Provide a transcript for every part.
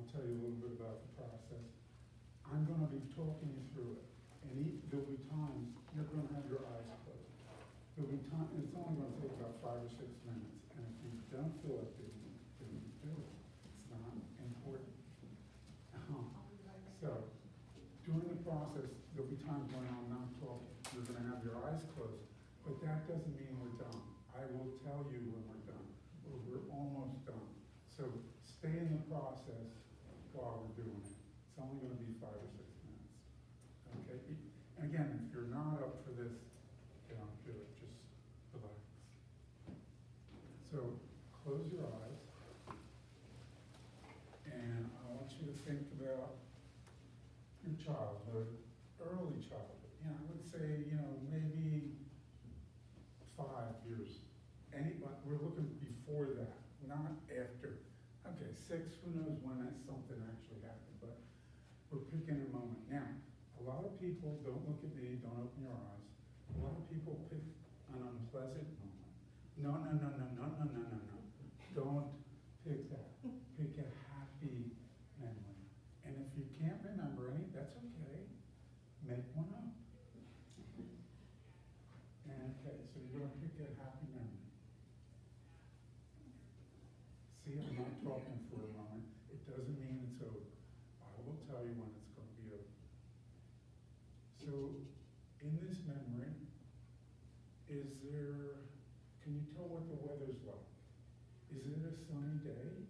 I'll tell you a little bit about the process. I'm gonna be talking you through it, and there'll be times you're gonna have your eyes closed. There'll be time, and it's only gonna take about 5 or 6 minutes, and if you don't feel like doing it, then do it. It's not important. So, during the process, there'll be times when I'm not talking. You're gonna have your eyes closed, but that doesn't mean we're done. I will tell you when we're done, or we're almost done. So stay in the process while we're doing it. It's only gonna be 5 or 6 minutes, okay? And again, if you're not up for this, don't do it, just relax. So close your eyes, and I want you to think about your childhood, early childhood. You know, I would say, maybe 5 years. We're looking before that, not after. Okay, 6, who knows when that something actually happened, but we're picking a moment. Now, a lot of people, don't look at me, don't open your eyes. A lot of people pick an unpleasant moment. No. Don't pick that. Pick a happy memory. And if you can't remember any, that's okay. Make one up. And okay, so you're gonna pick a happy memory. See, I'm not talking for a moment. It doesn't mean it's over. I will tell you when it's gonna be over. So, in this memory, can you tell what the weather's like? Is it a sunny day?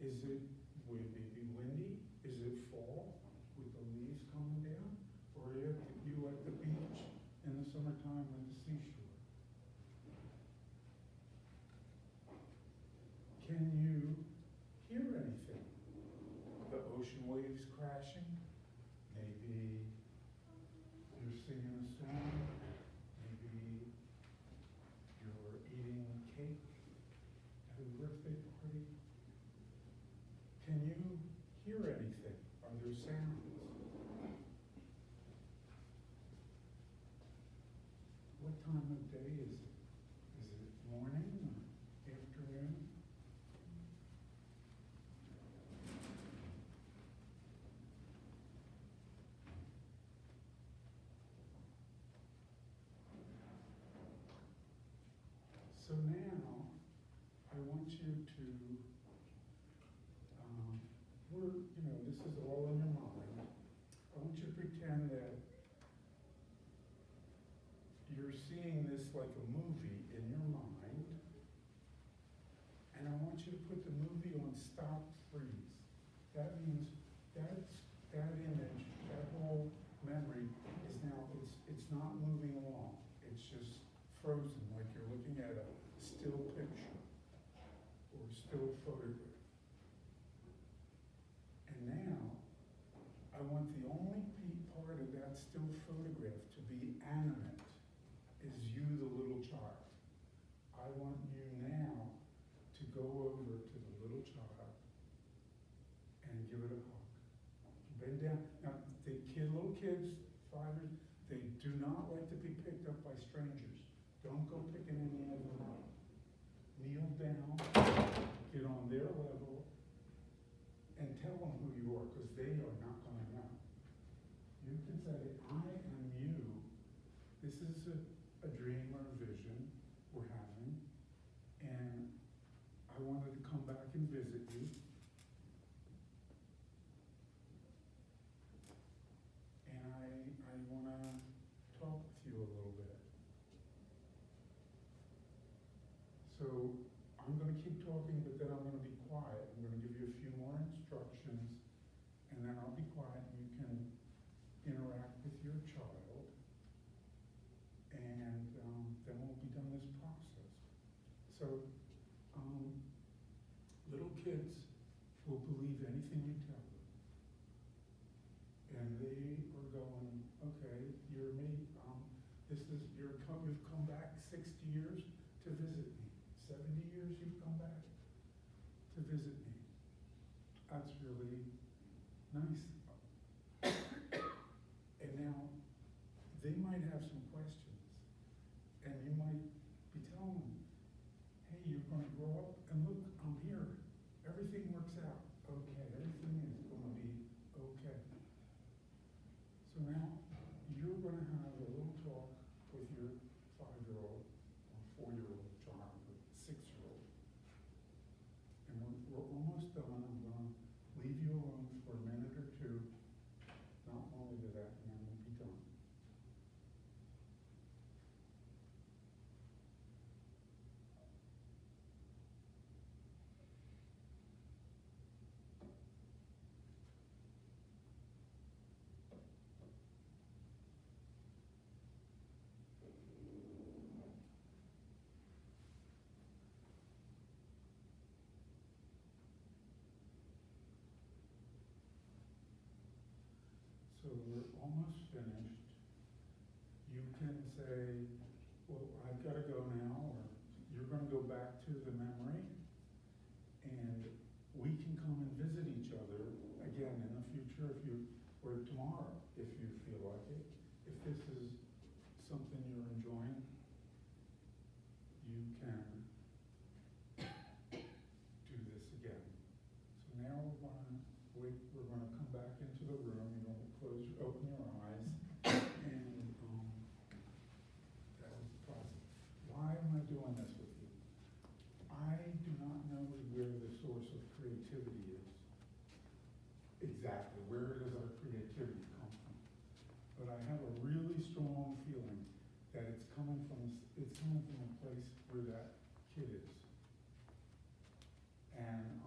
Is it maybe windy? Is it fall with the leaves coming down? Or are you at the beach in the summertime at the seashore? Can you hear anything? The ocean waves crashing? Maybe you're singing a song? Maybe you're eating cake at a birthday party? Can you hear anything? Are there sounds? What time of day is it? Is it morning or afternoon? So now, I want you to, this is all in your mind. I want you to pretend that you're seeing this like a movie in your mind, and I want you to put the movie on stop freeze. That means that image, that whole memory is now, it's not moving along. It's just frozen, like you're looking at a still picture or a still photograph. And now, I want the only part of that still photograph to be animate, is you, the little child. I want you now to go over to the little child and give it a hug. Bend down. Now, little kids, 5-years, they do not like to be picked up by strangers. Don't go picking any of them up. Kneel down, get on their level, and tell them who you are, because they are not going to know. You can say, I am you. This is a dream or a vision we're having, and I wanted to come back and visit you. And I want to talk with you a little bit. So I'm going to keep talking, but then I'm going to be quiet. I'm going to give you a few more instructions, and then I'll be quiet, and you can interact with your child, and then we'll be done this process. So little kids will believe anything you tell them. And they are going, okay, you're me. You've come back 60 years to visit me. 70 years you've come back to visit me. That's really nice. And now, they might have some questions. And you might be telling them, hey, you're going to grow up, and look, I'm here. Everything works out. Okay, everything almost finished, you can say, well, I've got to go now, or you're going to go back to the memory, and we can come and visit each other again in the future or tomorrow, if you feel like it. If this is something you're enjoying, you can do this again. So now we're going to come back into the room. You're going to open your eyes, and that was the process. Why am I doing this with you? I do not know where the source of creativity is. Exactly, where does our creativity come from? But I have a really strong feeling that it's coming from a place where that kid is. And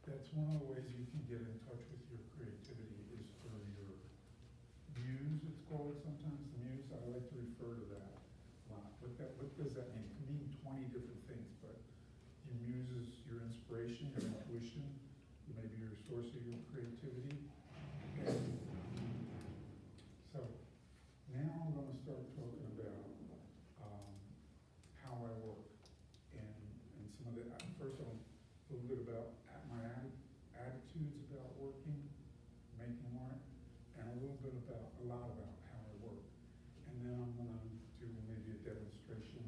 that's one of the ways you can get in touch with your creativity is through your muse, it's called sometimes, the muse. I like to refer to that a lot. What does that mean? It can mean 20 different things, but your muse is your inspiration, your intuition, maybe your source of your creativity. And so now I'm going to start talking about how I work and some of the, first of all, a little bit about my attitudes about working, making art, and a little bit about, a lot about how I work. And then I'm going to do maybe a demonstration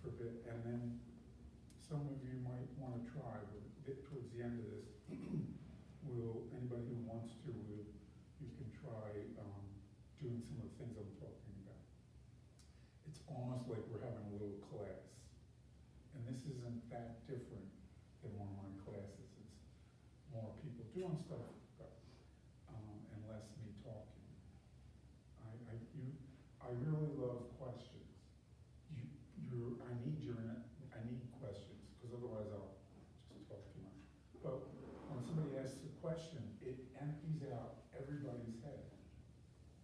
for a bit, and then some of you might want to try, but towards the end of this, anybody who wants to, you can try doing some of the things I'm talking about. It's almost like we're having a little class. And this isn't that different than one of my classes. It's more people doing stuff, but, and less me talking. I really love questions. I need questions, because otherwise I'll just talk too much. But when somebody asks a question, it empties out everybody's head.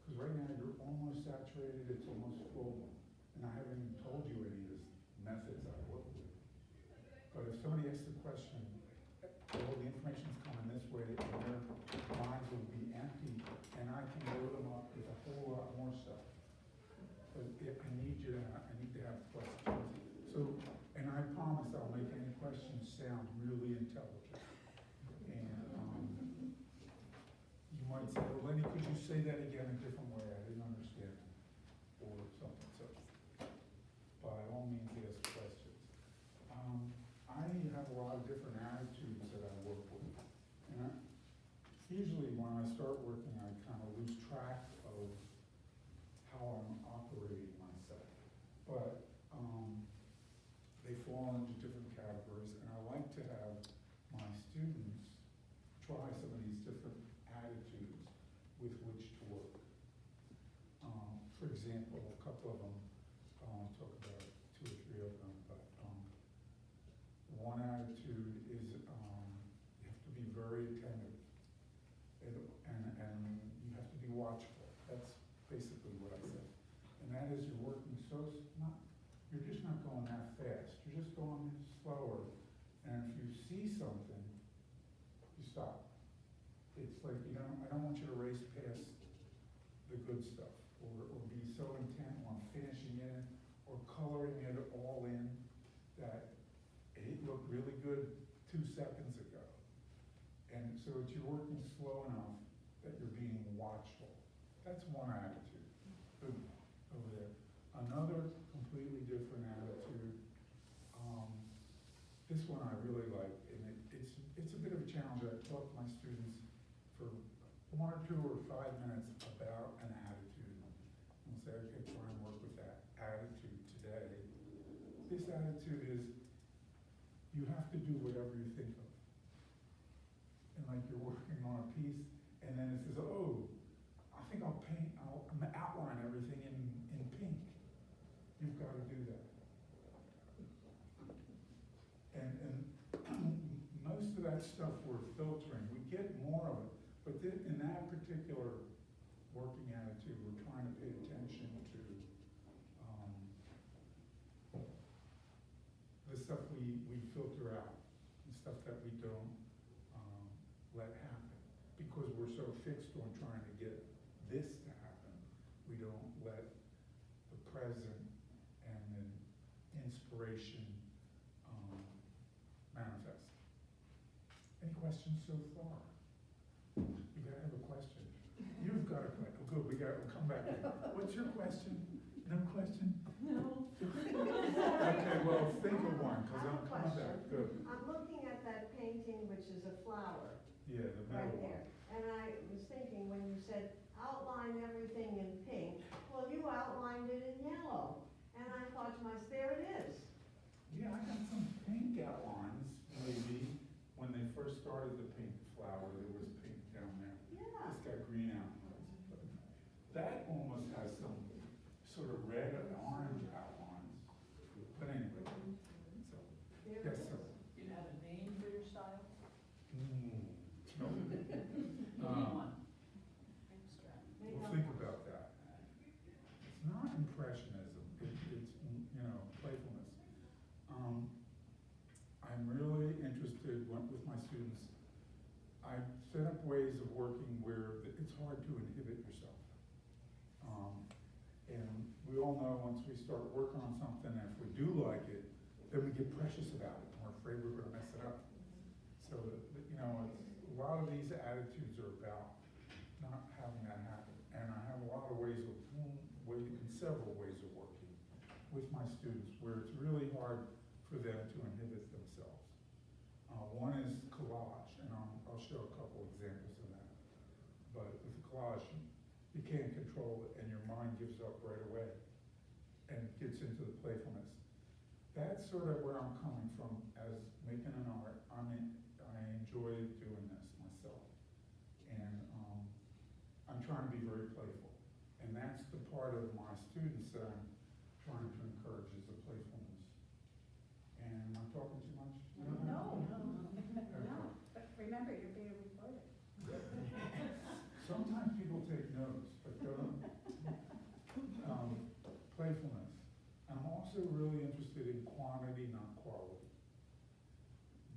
Because right now you're almost saturated, it's almost full. And I haven't even told you any of this methods I work with. But if somebody asks a question, all the information's coming this way, and their minds will be empty, and I can load them up with a whole lot more stuff. But I need to have questions. So, and I promise I'll make any questions sound really intelligent. And you might say, well, Lenny, could you say that again a different way? I didn't understand. Or something. So, by all means, ask questions. I have a lot of different attitudes that I work with. And usually when I start working, I kind of lose track of how I'm operating myself. But they fall into different categories, and I like to have my students try some of these different attitudes with which to work. For example, a couple of them, I'll talk about 2 or 3 of them, but one attitude is you have to be very attentive, and you have to be watchful. That's basically what I said. And that is you're working you're just not going that fast. You're just going slower. And if you see something, you stop. It's like, I don't want you to race past the good stuff or be so intent on finishing it or coloring it all in that it looked really good 2 seconds ago. And so you're working slow enough that you're being watchful. That's one attitude. Boom, over there. Another completely different attitude. This one I really like, and it's a bit of a challenge. I talk to my students for 1 or 2 or 5 minutes about an attitude. And say, okay, try and work with that attitude today. This attitude is you have to do whatever you think of. And like you're working on a piece, and then it says, oh, I think I'll outline everything in pink. You've got to do that. And most of that stuff we're filtering. We get more of it, but then in that particular working attitude, we're trying to pay attention to the stuff we filter out, the stuff that we don't let happen. because we're so fixed on trying to get this to happen, we don't let the present and the inspiration manifest. Any questions so far? You gotta have a question. You've got a question. Good, we'll come back to you. What's your question? No question? No. Okay, well, think of one, because I I'm have a coming back. question. Good. I'm looking at that painting, which is a flower, Yeah, the right middle one. there. And I was thinking, when you said outline everything in pink, well, you outlined it in yellow. And I thought to myself, there it is. Yeah, I got some pink outlines, maybe, when they first started the pink flower, there was pink down there. Yeah. It's got green outlines. That almost has some sort of red and orange outlines. But anyway, so, There it yes, is. sir. You have a name for your style? No. Name one. Make We'll up think one. about that. It's not impressionism, it's, playfulness. I'm really interested with my students. I set up ways of working where it's hard to inhibit yourself. And we all know once we start working on something, if we do like it, then we get precious about it, and we're afraid we're gonna mess it up. So, a lot of these attitudes are about not having that happen. And I have a lot of several ways of working with my students where it's really hard for them to inhibit themselves. One is collage, and I'll show a couple examples of that. But with the collage, you can't control it, and your mind gives up right away and gets into the playfulness. That's sort of where I'm coming from as making an art. I enjoy doing this myself. And I'm trying to be very playful. And that's the part of my students that I'm trying to encourage is the playfulness. And I'm talking too much? No. Okay. No, but remember, you're being recorded. Sometimes people take notes, but playfulness. And I'm also really interested in quantity, not quality.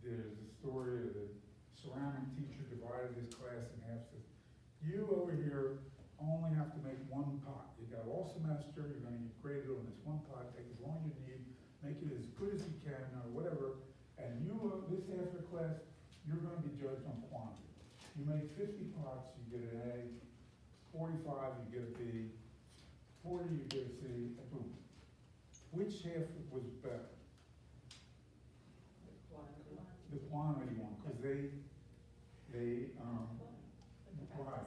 There's a story of the ceramic teacher divided his class in half, says, you over here only have to make one pot. You got all semester, you're gonna get graded on this one pot, take as long as you need, make it as good as you can, or whatever. And you, this half of the class, you're gonna be judged on quantity. You make 50 pots, you get an A, 45, you get a B, 40, you get a C, and boom. Which half was better? The quantity one, because why?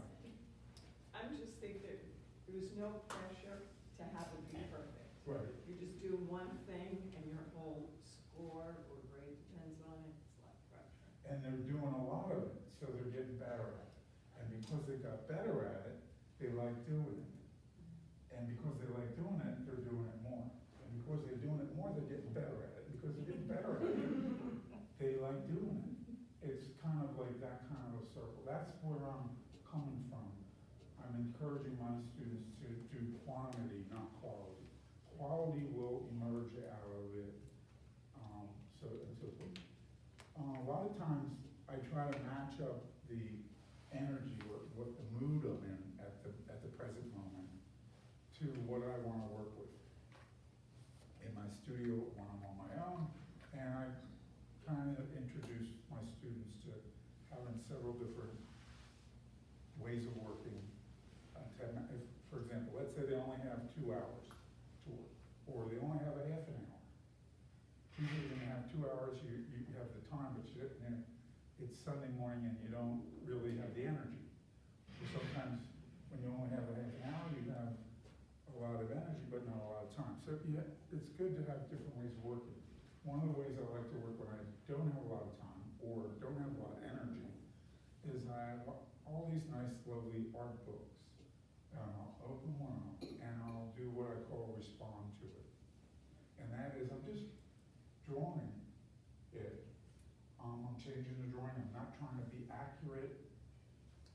I'm just thinking there was no pressure to have it be perfect. Right. You just do one thing and your whole score or grade depends on it, it's like pressure. And they're doing a lot of it, so they're getting better at it. And because they got better at it, they like doing it. And because they like doing it, they're doing it more. And because they're doing it more, they're getting better at it. Because they're getting better at it, they like doing it. It's kind of like that kind of a circle. That's where I'm coming from. I'm encouraging my students to do quantity, not quality. Quality will emerge out of it. So a lot of times I try to match up the energy or what the mood I'm in at the present moment to what I want to work with in my studio when I'm on my own. And I kind of introduce my students to having several different ways of working. If, for example, let's say they only have 2 hours to work, or they only have a half an hour. Usually when you have 2 hours, you have the time, but it's Sunday morning and you don't really have the energy. So sometimes when you only have a half an hour, you have a lot of energy, but not a lot of time. So it's good to have different ways of working. One of the ways I like to work when I don't have a lot of time or don't have a lot of energy is I have all these nice, lovely art books. And I'll open one up and I'll do what I call respond to it. And that is, I'm just drawing it. I'm changing the drawing. I'm not trying to be accurate.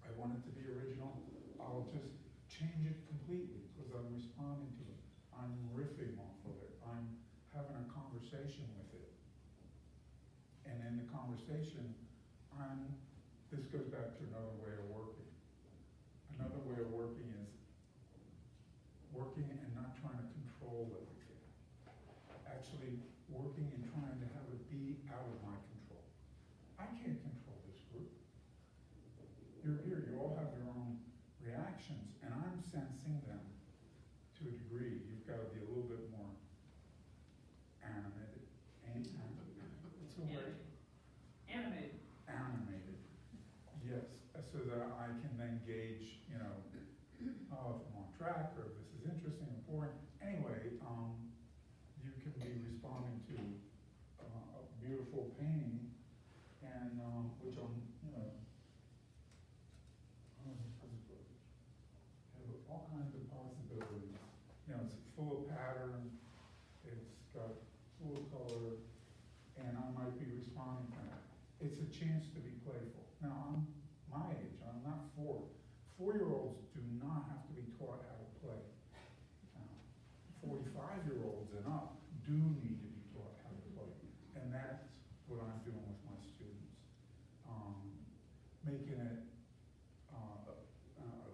I want it to be original. I'll just change it completely because I'm responding to it. I'm riffing off of it. I'm having a conversation with it. And in the conversation, I'm this goes back to another way of working. Another way of working is working and not trying to control everything. Actually working and trying to have it be out of my control. I can't control this group. You're here, you all have your own reactions, and I'm sensing them to a degree. You've got to be a little bit more animated. It's a word. Animated. Animated. Yes, so that I can then gauge, you know, if I'm on track or if this is interesting, important. Anyway, you can be responding to a beautiful painting, and which I'm, you know, have all kinds of possibilities. You know, it's full of pattern, it's got full of color, and I might be responding to that. It's a chance to be playful. Now, I'm my age, I'm not 4. 4-year-olds do not have to be taught how to play. 45-year-olds and up do need to be taught how to play. And that's what I'm doing with my students. Making it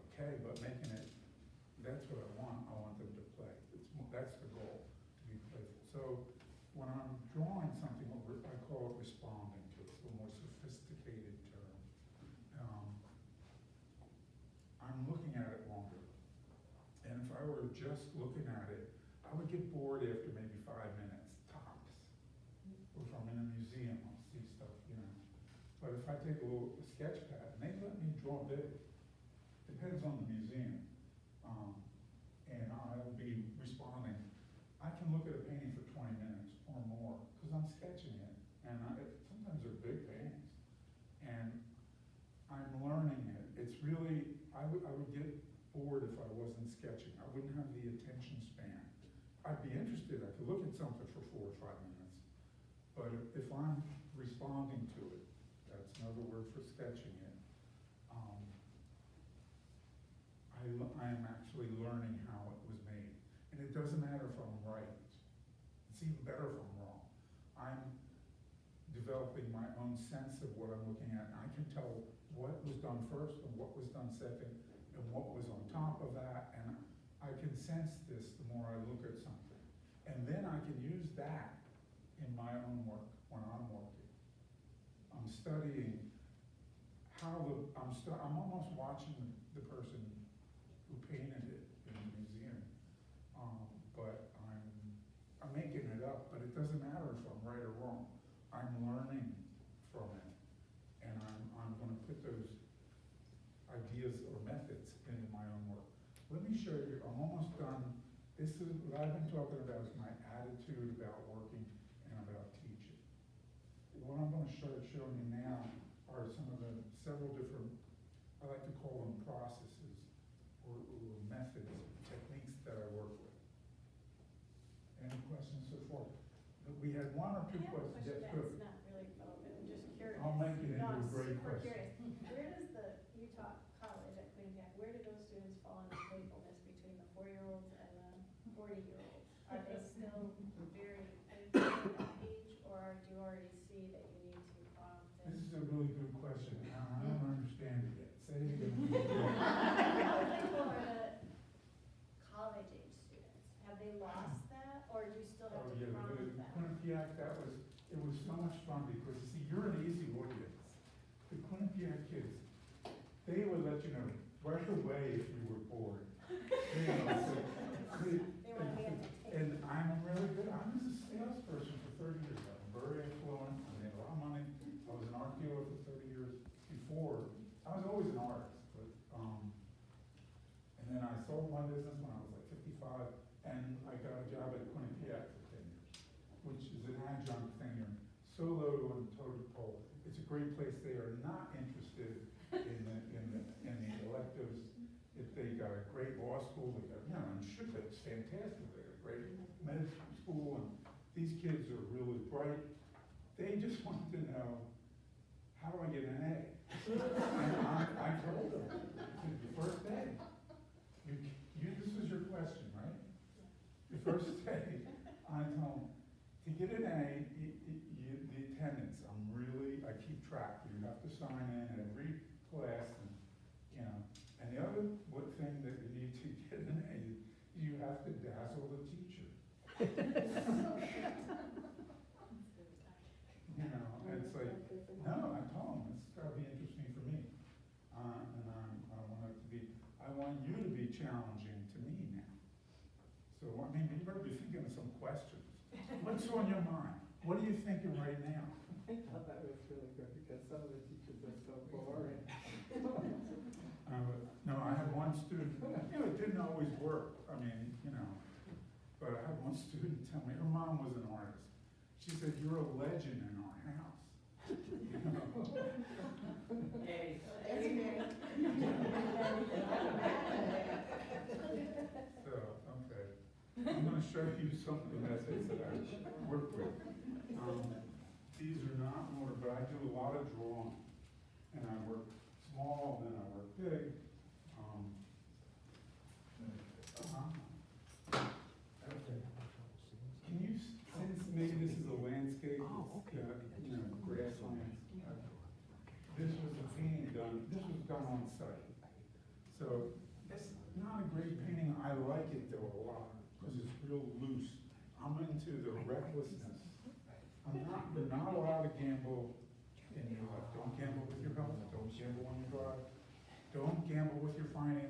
okay, but making it, that's what I want. I want them to play. That's the goal, to be playful. So when I'm drawing something, I call it responding to it. It's a more sophisticated term. I'm looking at it longer. And if I were just looking at it, I would get bored after maybe 5 minutes, tops. Or if I'm in a museum, I'll see stuff, you know. But if I take a sketch pad, and they let me draw big, depends on the museum. And I'll be responding. I can look at a painting for 20 minutes or more, because I'm sketching it. And sometimes they're big paintings. And I'm learning it. It's really, I would get bored if I wasn't sketching. I wouldn't have the attention span. I'd be interested, I could look at something for 4 or 5 minutes. But if I'm responding to it, that's another word for sketching it, I am actually learning how it was made. And it doesn't matter if I'm right. It's even better if I'm wrong. I'm developing my own sense of what I'm looking at, and I can tell what was done first and what was done second and what was on top of that, and I can sense this the more I look at something. And then I can use that in my own work when I'm working. I'm studying how I'm almost watching the person who painted it in the museum, but I'm making it up, but it doesn't matter if I'm right or wrong. I'm learning from it, and I'm going to put those ideas or methods into my own work. Let me show you, I'm almost done. This is what I've been talking about, is my attitude about working and about teaching. What I'm going to start showing you now are some of the several different, I like to call them processes or methods, techniques that I work with. Any questions so far? We had 1 or 2 questions. Yes, good. That's not really relevant, I'm just curious. I'll make it into No, a I'm great super question. curious. Where does you taught college at Quinnipiac, where do those students fall in the playfulness between the 4-year-olds and the 40-year-olds? Are they still very open at that age, or do you already see that you need to prompt This and? is a really good question. I don't understand it yet. Say it again. How playful are the college age students? Have they lost that, or do you still have Oh, to yeah, prompt the them? Quinnipiac, it was so much fun because, you see, you're an easy audience. The Quinnipiac kids, they would let you know right away if you were bored. You know, They want to be entertained. and I'm really good. I was a salesperson for 30 years. I'm very affluent. I made a lot of money. I was an art dealer for 30 years before. I was always an artist, but and then I sold my business when I was like 55, and I got a job at Quinnipiac for 10 years, which is an adjunct thing here. Solo and total pole. It's a great place. They are not interested in the electives. If they got a great law school, they got, you know, and should be, it's fantastic. They got a great medical school, and these kids are really bright. They just want to know, how do I get an A? And I told them, the first day, this was your question, right? The first day, I told them, to get an A, the attendance, I keep track, you have to sign in at every class, and, you know. And the other thing that you need to get an A, you have to dazzle the teacher. You know, it's like, no, I told him, it's gotta be interesting for me. I want it to be, I want you to be challenging to me now. So, I mean, you better be thinking of some questions. What's on your mind? What are you thinking right now? I thought that was really good because some of the teachers are so boring. No, I had one student, you know, it didn't always work, I mean, you know, but I had one student tell me, her mom was an artist. She said, "You're a legend in our house." You know? Hey. So, okay, I'm gonna show you some of the methods that I work with. These are not in order, but I do a lot of drawing, and I work small, then I work big. Okay. Can you, since maybe this is a landscape, you know, grassland, this was a painting done, this was done on site. So, it's not a great painting, I like it though a lot, because it's real loose. I'm into the recklessness. We're not allowed to gamble in your life. Don't gamble with your health, don't gamble on your drive, don't gamble with your finances.